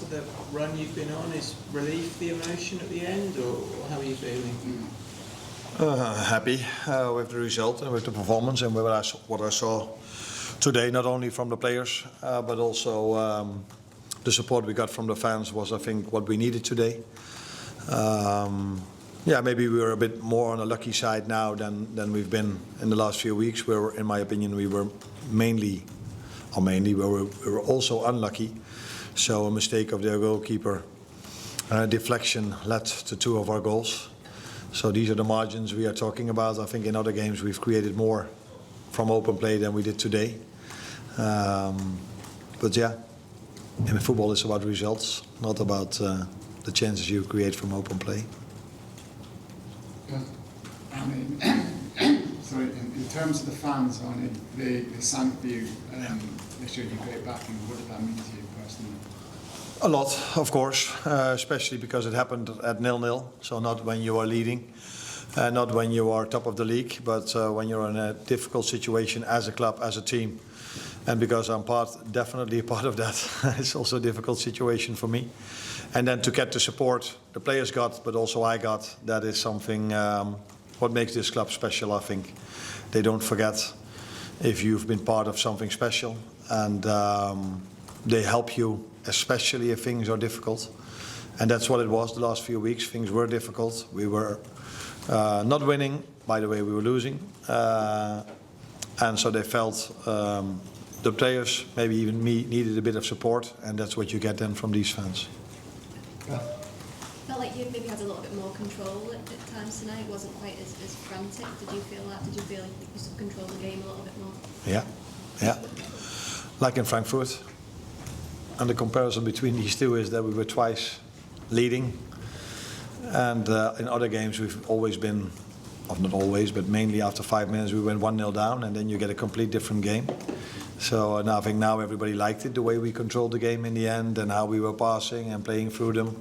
the run you've been on is relief the emotion at the end, or how are you feeling? Happy with the result and with the performance and with what I saw today, not only from the players but also the support we got from the fans was, I think, what we needed today. Yeah, maybe we were a bit more on the lucky side now than we've been in the last few weeks, where, in my opinion, we were we were also unlucky. So a mistake of their goalkeeper, deflection, led to 2 of our goals. So these are the margins we are talking about. I think in other games we've created more from open play than we did today. But yeah, in football it's about results, not about the chances you create from open play. I mean, sorry, in terms of the fans, Arne, they sang for you. They showed you great backing. What did that mean to you personally? A lot, of course, especially because it happened at 0-0. So not when you are leading, not when you are top of the league, but when you're in a difficult situation as a club, as a team. And because I'm definitely part of that, it's also a difficult situation for me. And then to get the support the players got, but also I got, that is something what makes this club special, I think. They don't forget if you've been part of something special, and they help you, especially if things are difficult. And that's what it was the last few weeks. Things were difficult. We were not winning. By the way, we were losing. And so they felt the players, maybe even me, needed a bit of support, and that's what you get then from these fans. Felt like you maybe had a little bit more control at times tonight. It wasn't quite as frantic. Did you feel that? Did you feel like you could control the game a little bit more? Yeah. Like in Frankfurt. And the comparison between these two is that we were twice leading. And in other games we've always been, not always, but mainly after 5 minutes we went 1-0 down, and then you get a complete different game. So I think now everybody liked it, the way we controlled the game in the end and how we were passing and playing through them.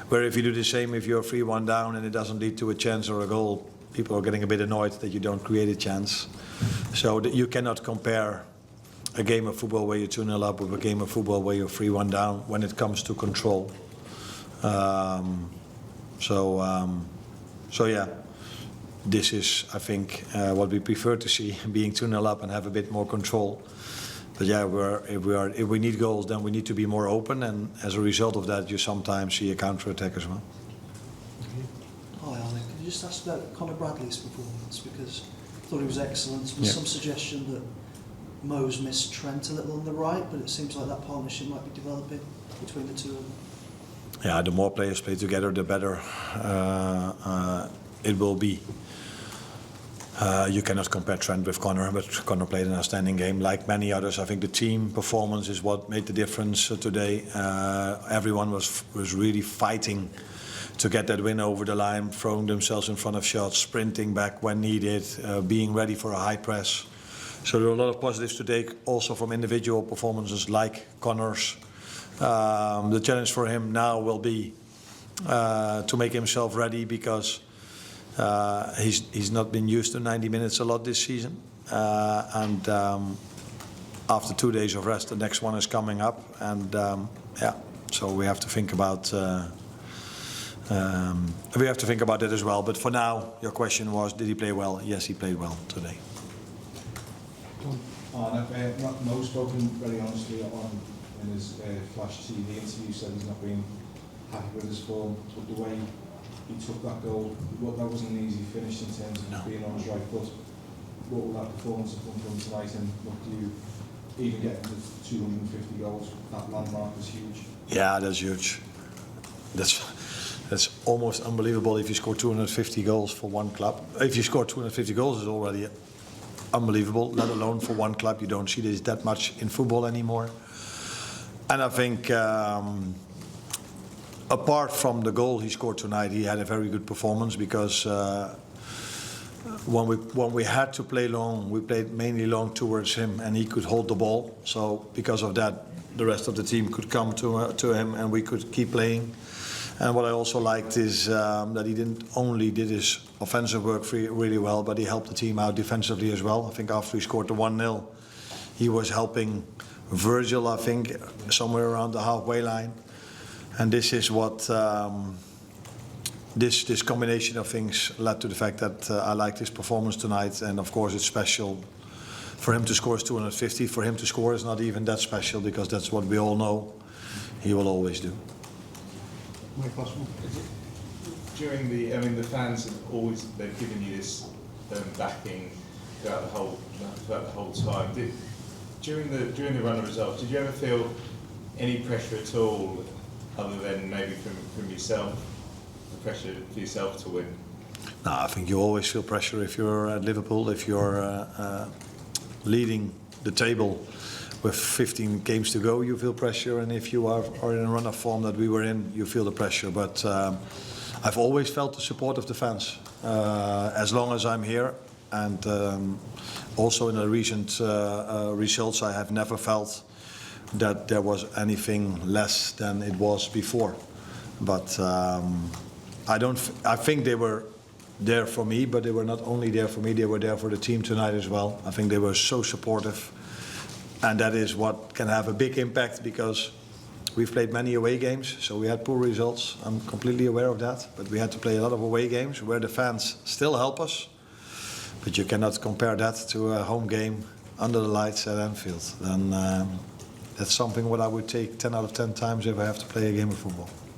Where if you do the same, if you're 3-1 down and it doesn't lead to a chance or a goal, people are getting a bit annoyed that you don't create a chance. So that you cannot compare a game of football where you're 2-0 up with a game of football where you're 3-1 down when it comes to control. So yeah, this is, I think, what we prefer to see, being 2-0 up and have a bit more control. But yeah, if we need goals, then we need to be more open, and as a result of that, you sometimes see a counter-attack as well. Hi, Arne. Can you just ask about Conor Bradley's performance? Because I thought he was excellent. There was some suggestion that Mo's missed Trent a little on the right, but it seems like that partnership might be developing between the two of them. Yeah, the more players play together, the better it will be. You cannot compare Trent with Conor, but Conor played an outstanding game. Like many others, I think the team performance is what made the difference today. Everyone was really fighting to get that win over the line, throwing themselves in front of shots, sprinting back when needed, being ready for a high press. So there are a lot of positives to take also from individual performances like Conor's. The challenge for him now will be to make himself ready, because he's not been used to 90 minutes a lot this season, and after 2 days of rest, the next one is coming up, and so we have to think about it as well. But for now, your question was, did he play well? Yes, he played well today. Mo spoken very honestly in his Flash TV interview, said he's not been happy with his form, but the way he took that goal, that wasn't an easy finish in terms of being on his right foot. What will that performance have come from tonight, and what do you even get to 250 goals? That landmark is huge. Yeah, that's huge. That's almost unbelievable if you score 250 goals for one club. If you score 250 goals, it's already unbelievable, let alone for one club. You don't see this that much in football anymore. And I think apart from the goal he scored tonight, he had a very good performance, because when we had to play long, we played mainly long towards him, and he could hold the ball. So because of that, the rest of the team could come to him, and we could keep playing. And what I also liked is that he didn't only did his offensive work really well, but he helped the team out defensively as well. I think after he scored the 1-0, he was helping Virgil, I think, somewhere around the halfway line. And this is what this combination of things led to the fact that I liked his performance tonight. And of course, it's special for him to score 250. For him to score is not even that special, because that's what we all know he will always do. During the fans have always, they've given you this backing throughout the whole time. During the run of results, did you ever feel any pressure at all, other than maybe from yourself, the pressure for yourself to win? No, I think you always feel pressure if you're at Liverpool, if you're leading the table with 15 games to go, you feel pressure, and if you are in a run of form that we were in, you feel the pressure. But I've always felt the support of the fans as long as I'm here, and also in the recent results, I have never felt that there was anything less than it was before. But I think they were there for me, but they were not only there for me, they were there for the team tonight as well. I think they were so supportive, and that is what can have a big impact, because we've played many away games, so we had poor results. I'm completely aware of that, but we had to play a lot of away games where the fans still help us. But you cannot compare that to a home game under the lights at Anfield. Then that's something what I would take 10 out of 10 times if I have to play a game of football.